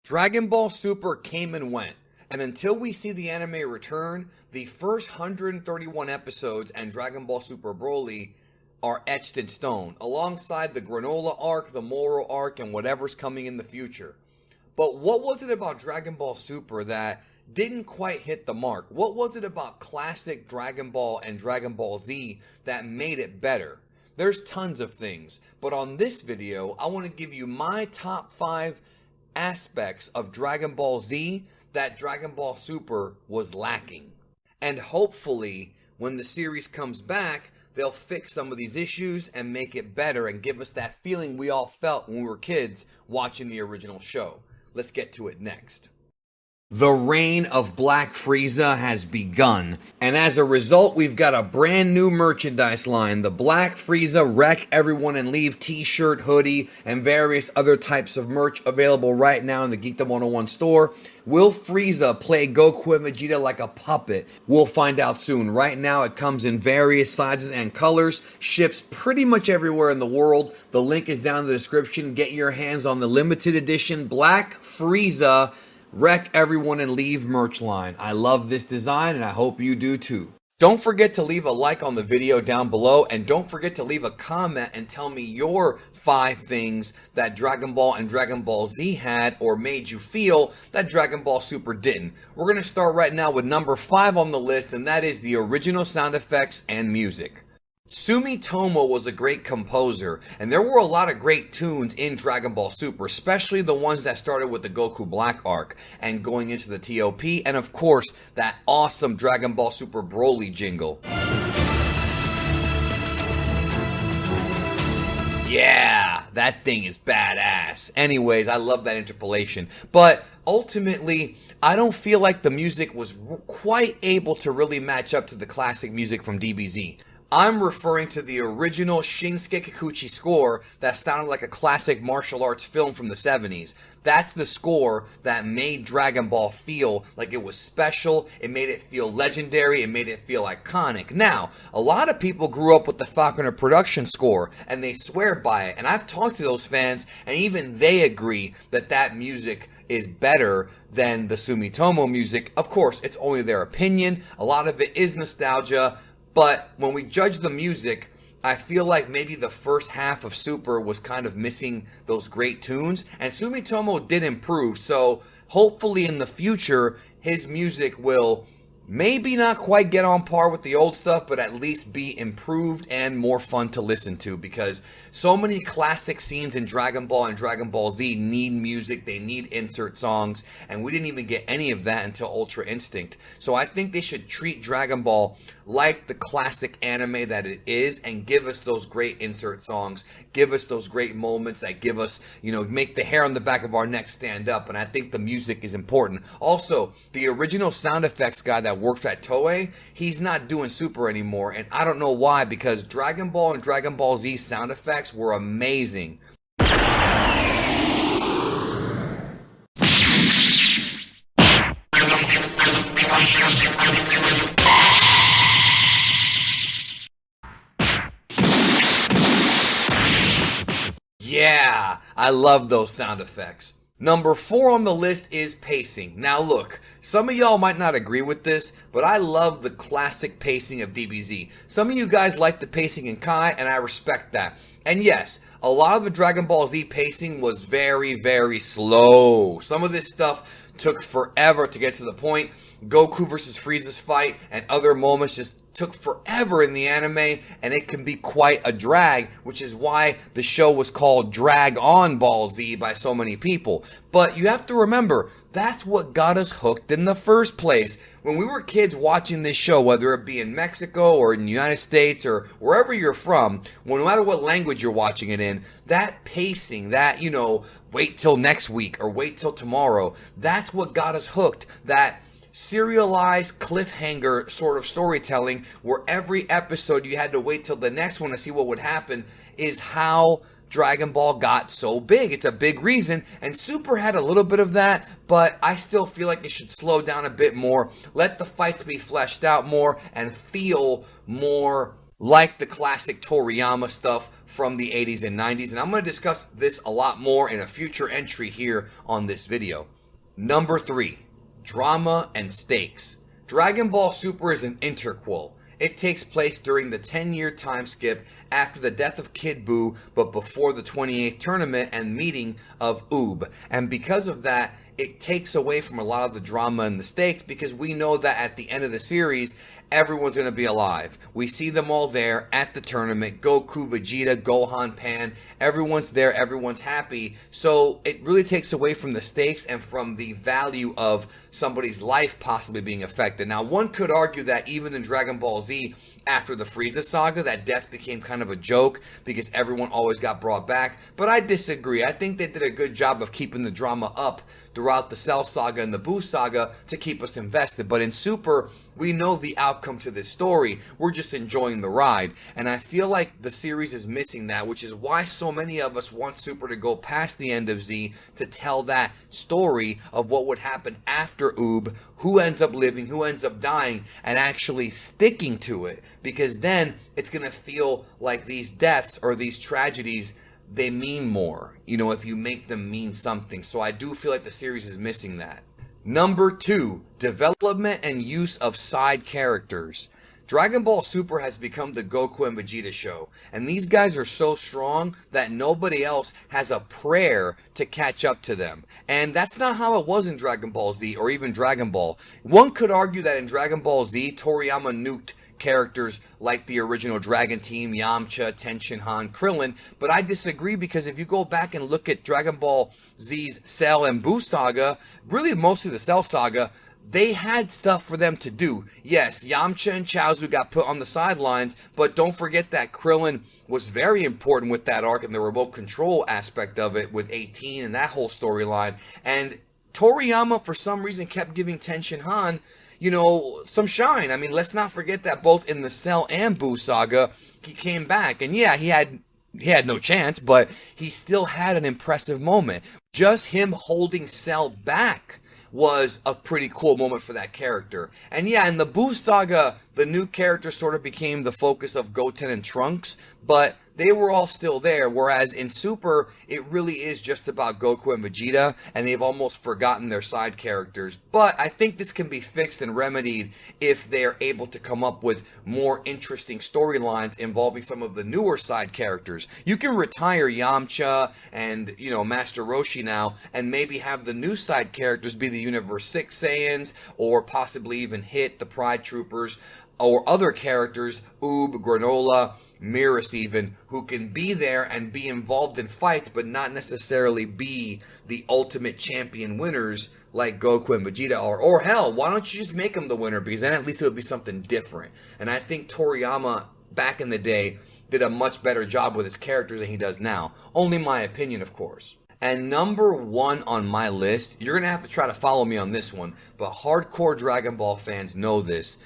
Dragon Ball Super came and went, and until we see the anime return, the first 131 episodes and Dragon Ball Super Broly are etched in stone, alongside the Granola arc, the Moro arc, and whatever's coming in the future. But what was it about Dragon Ball Super that didn't quite hit the mark? What was it about classic Dragon Ball and Dragon Ball Z that made it better? There's tons of things, but on this video, I want to give you my top 5 aspects of Dragon Ball Z that Dragon Ball Super was lacking. And hopefully, when the series comes back, they'll fix some of these issues and make it better and give us that feeling we all felt when we were kids watching the original show. Let's get to it next. The reign of Black Frieza has begun, and as a result, we've got a brand new merchandise line. The Black Frieza Wreck Everyone and Leave t-shirt, hoodie, and various other types of merch available right now in the Geekdom 101 store. Will Frieza play Goku and Vegeta like a puppet? We'll find out soon. Right now, it comes in various sizes and colors, ships pretty much everywhere in the world. The link is down in the description. Get your hands on the limited edition Black Frieza Wreck Everyone and Leave merch line. I love this design and I hope you do too. Don't forget to leave a like on the video down below, and don't forget to leave a comment and tell me your 5 things that Dragon Ball and Dragon Ball Z had or made you feel that Dragon Ball Super didn't. We're going to start right now with number 5 on the list, and that is the original sound effects and music. Sumitomo was a great composer, and there were a lot of great tunes in Dragon Ball Super, especially the ones that started with the Goku Black arc and going into the TOP, and of course, that awesome Dragon Ball Super Broly jingle. Yeah, that thing is badass. Anyways, I love that interpolation, but ultimately, I don't feel like the music was quite able to really match up to the classic music from DBZ. I'm referring to the original Shinsuke Kikuchi score that sounded like a classic martial arts film from the 70s. That's the score that made Dragon Ball feel like it was special, it made it feel legendary, it made it feel iconic. Now, a lot of people grew up with the Falconer production score, and they swear by it, and I've talked to those fans, and even they agree that that music is better than the Sumitomo music. Of course, it's only their opinion, a lot of it is nostalgia, but when we judge the music, I feel like maybe the first half of Super was kind of missing those great tunes, and Sumitomo did improve, so hopefully in the future, his music will maybe not quite get on par with the old stuff, but at least be improved and more fun to listen to, because so many classic scenes in Dragon Ball and Dragon Ball Z need music, they need insert songs, and we didn't even get any of that until Ultra Instinct. So I think they should treat Dragon Ball like the classic anime that it is and give us those great insert songs, give us those great moments that give us, make the hair on the back of our neck stand up, and I think the music is important. Also, the original sound effects guy that works at Toei, he's not doing Super anymore, and I don't know why, because Dragon Ball and Dragon Ball Z sound effects were amazing. Yeah, I love those sound effects. Number 4 on the list is pacing. Now look, some of y'all might not agree with this, but I love the classic pacing of DBZ. Some of you guys like the pacing in Kai, and I respect that. And yes, a lot of the Dragon Ball Z pacing was very, very slow. Some of this stuff took forever to get to the point. Goku versus Frieza's fight and other moments just took forever in the anime, and it can be quite a drag, which is why the show was called Drag on Ball Z by so many people. But you have to remember, that's what got us hooked in the first place. When we were kids watching this show, whether it be in Mexico or in the United States or wherever you're from, well, no matter what language you're watching it in, that pacing, that, wait till next week or wait till tomorrow, that's what got us hooked. That serialized cliffhanger sort of storytelling where every episode you had to wait till the next one to see what would happen is how Dragon Ball got so big. It's a big reason, and Super had a little bit of that, but I still feel like it should slow down a bit more, let the fights be fleshed out more, and feel more like the classic Toriyama stuff from the 80s and 90s, and I'm going to discuss this a lot more in a future entry here on this video. Number 3, drama and stakes. Dragon Ball Super is an interquel. It takes place during the 10-year time skip after the death of Kid Buu, but before the 28th tournament and meeting of Oob. And because of that, it takes away from a lot of the drama and the stakes, because we know that at the end of the series, everyone's going to be alive. We see them all there at the tournament. Goku, Vegeta, Gohan, Pan. Everyone's there. Everyone's happy. So it really takes away from the stakes and from the value of somebody's life possibly being affected. Now, one could argue that even in Dragon Ball Z, after the Frieza saga, that death became kind of a joke because everyone always got brought back. But I disagree. I think they did a good job of keeping the drama up throughout the Cell saga and the Buu saga to keep us invested. But in Super, we know the outcome to this story. We're just enjoying the ride. And I feel like the series is missing that, which is why so many of us want Super to go past the end of Z to tell that story of what would happen after Oob, who ends up living, who ends up dying, and actually sticking to it. Because then it's going to feel like these deaths or these tragedies, they mean more, if you make them mean something. So I do feel like the series is missing that. Number 2, development and use of side characters. Dragon Ball Super has become the Goku and Vegeta show, and these guys are so strong that nobody else has a prayer to catch up to them. And that's not how it was in Dragon Ball Z or even Dragon Ball. One could argue that in Dragon Ball Z, Toriyama nuked characters like the original Dragon Team, Yamcha, Tenshinhan, Krillin, but I disagree, because if you go back and look at Dragon Ball Z's Cell and Buu saga, really mostly the Cell saga, they had stuff for them to do. Yes, Yamcha and Chaozu got put on the sidelines, but don't forget that Krillin was very important with that arc and the remote control aspect of it with 18 and that whole storyline. And Toriyama, for some reason, kept giving Tenshinhan some shine. I mean, let's not forget that both in the Cell and Buu saga, he came back. And yeah, he had no chance, but he still had an impressive moment. Just him holding Cell back was a pretty cool moment for that character. And yeah, in the Buu saga, the new characters sort of became the focus of Goten and Trunks, but they were all still there, whereas in Super, it really is just about Goku and Vegeta, and they've almost forgotten their side characters. But I think this can be fixed and remedied if they're able to come up with more interesting storylines involving some of the newer side characters. You can retire Yamcha and, Master Roshi now, and maybe have the new side characters be the Universe 6 Saiyans, or possibly even hit the Pride Troopers, or other characters, Oob, Granola, Mirrors even, who can be there and be involved in fights, but not necessarily be the ultimate champion winners like Goku and Vegeta are. Or hell, why don't you just make them the winner? Because then at least it would be something different. And I think Toriyama, back in the day, did a much better job with his characters than he does now. Only my opinion, of course. And number 1 on my list, you're going to have to try to follow me on this one, but hardcore Dragon Ball fans know this.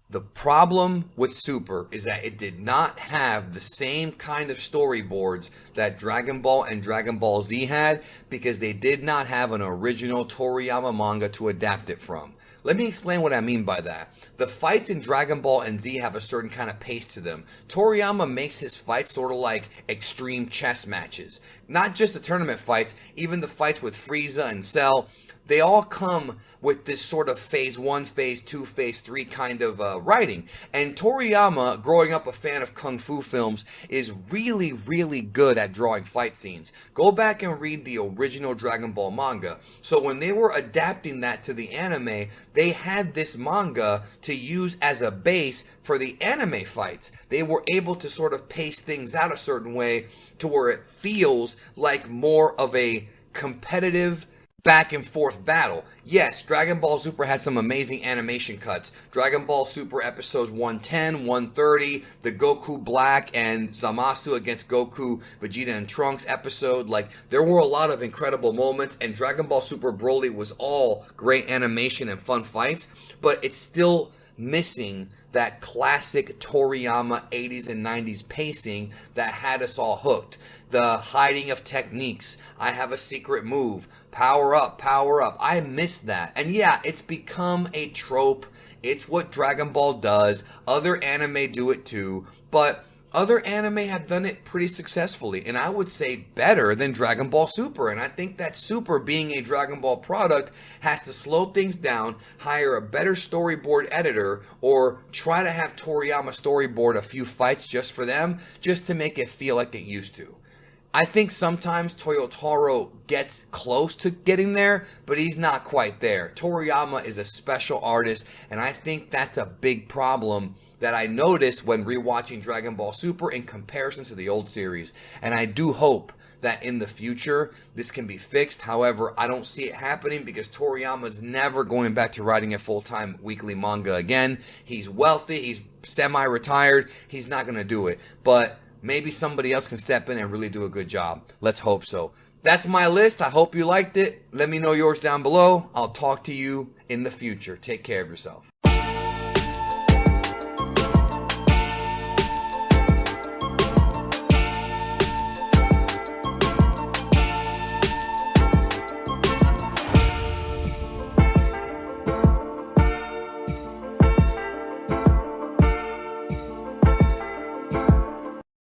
The problem with Super is that it did not have the same kind of storyboards that Dragon Ball and Dragon Ball Z had, because they did not have an original Toriyama manga to adapt it from. Let me explain what I mean by that. The fights in Dragon Ball and Z have a certain kind of pace to them. Toriyama makes his fights sort of like extreme chess matches. Not just the tournament fights, even the fights with Frieza and Cell, they all come with this sort of phase 1, phase 2, phase 3 kind of writing. And Toriyama, growing up a fan of kung fu films, is really, really good at drawing fight scenes. Go back and read the original Dragon Ball manga. So when they were adapting that to the anime, they had this manga to use as a base for the anime fights. They were able to sort of pace things out a certain way to where it feels like more of a competitive back and forth battle. Yes, Dragon Ball Super had some amazing animation cuts. Dragon Ball Super episodes 110, 130, the Goku Black and Zamasu against Goku, Vegeta and Trunks episode. There were a lot of incredible moments, and Dragon Ball Super Broly was all great animation and fun fights, but it's still missing that classic Toriyama 80s and 90s pacing that had us all hooked. The hiding of techniques, I have a secret move, power up, power up. I miss that. And yeah, it's become a trope. It's what Dragon Ball does. Other anime do it too. But other anime have done it pretty successfully, and I would say better than Dragon Ball Super. And I think that Super, being a Dragon Ball product, has to slow things down, hire a better storyboard editor, or try to have Toriyama storyboard a few fights just for them, just to make it feel like it used to. I think sometimes Toyotaro gets close to getting there, but he's not quite there. Toriyama is a special artist, and I think that's a big problem that I noticed when rewatching Dragon Ball Super in comparison to the old series. And I do hope that in the future this can be fixed. However, I don't see it happening because Toriyama's never going back to writing a full-time weekly manga again. He's wealthy, he's semi-retired, he's not going to do it. But maybe somebody else can step in and really do a good job. Let's hope so. That's my list. I hope you liked it. Let me know yours down below. I'll talk to you in the future. Take care of yourself.